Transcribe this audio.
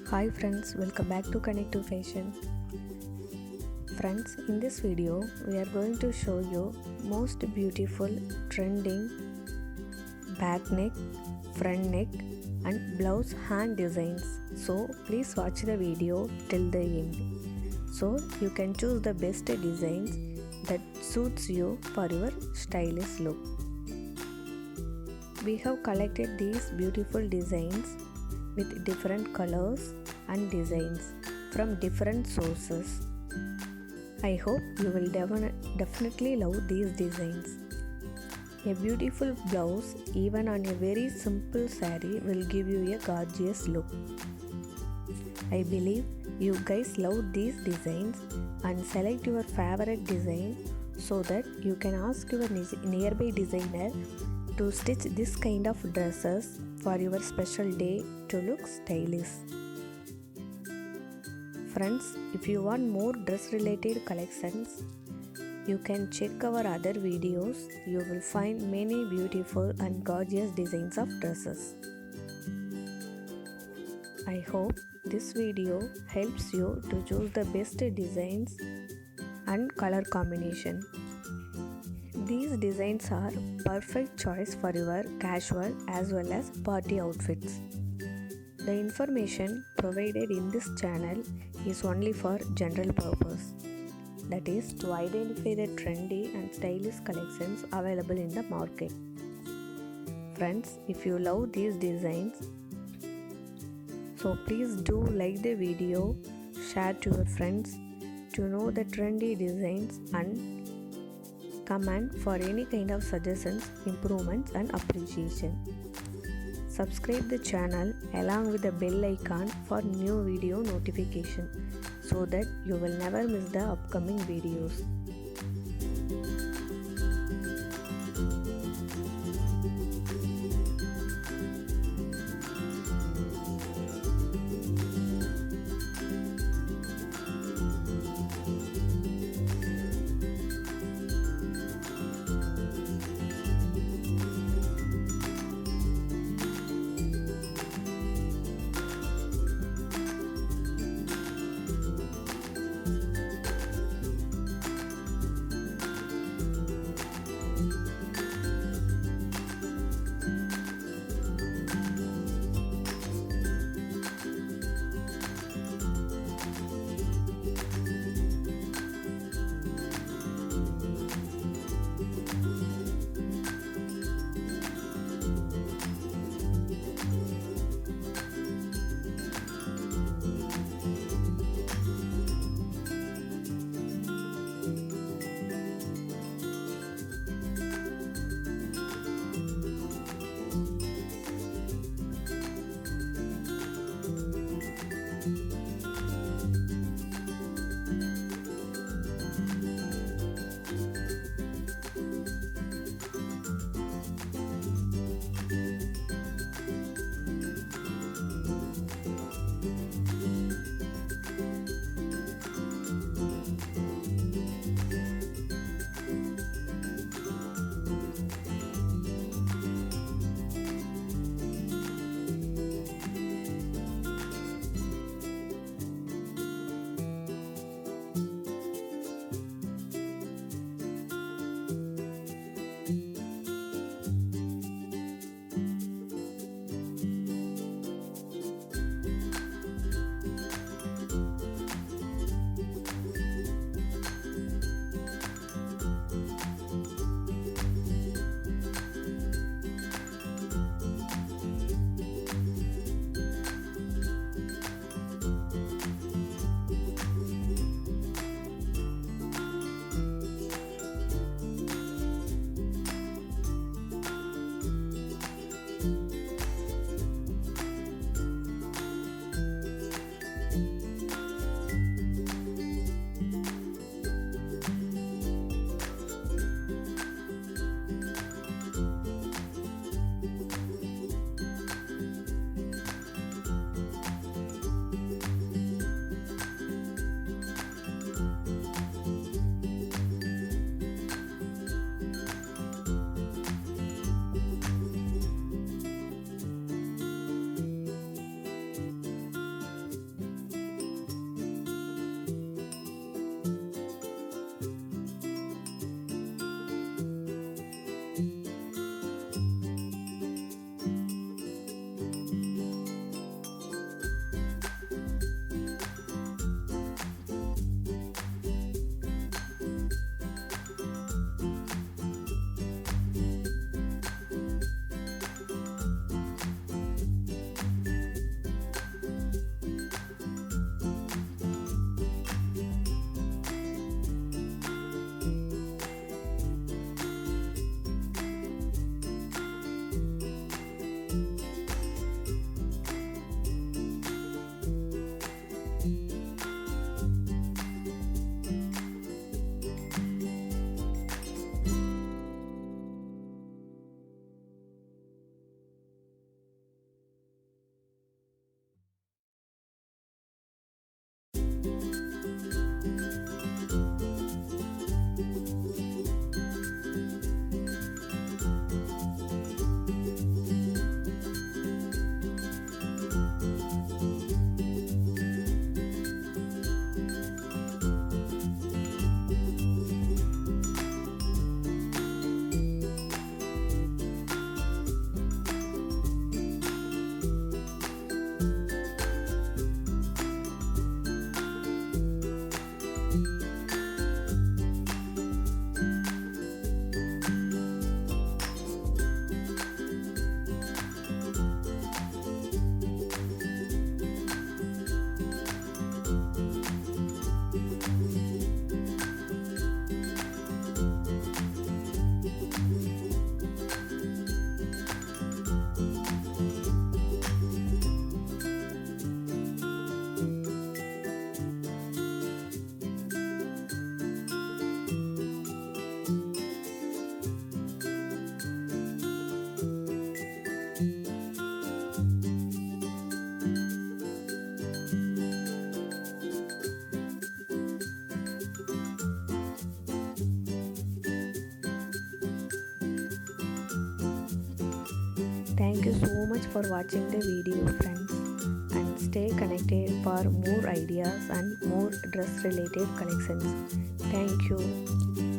Hi friends, welcome back to Connect2 Fashion. Friends, in this video, we are going to show you most beautiful trending back neck, front neck and blouse hand designs. So please watch the video till the end. So you can choose the best designs that suits you for your stylish look. We have collected these beautiful designs with different colors and designs from different sources. I hope you will definitely love these designs. A beautiful blouse even on a very simple saree will give you a gorgeous look. I believe you guys love these designs and select your favorite design so that you can ask your nearby designer to stitch this kind of dresses for your special day to look stylish. Friends, if you want more dress related collections, you can check our other videos. You will find many beautiful and gorgeous designs of dresses. I hope this video helps you to choose the best designs and color combination. These designs are perfect choice for your casual as well as party outfits. The information provided in this channel is only for general purpose, that is to identify the trendy and stylish collections available in the market. Friends, if you love these designs, so please do like the video, share to your friends to know the trendy designs and comment for any kind of suggestions, improvements and appreciation. Subscribe the channel along with the bell icon for new video notification so that you will never miss the upcoming videos. Thank you so much for watching the video, friends, and stay connected for more ideas and more dress related collections. Thank you.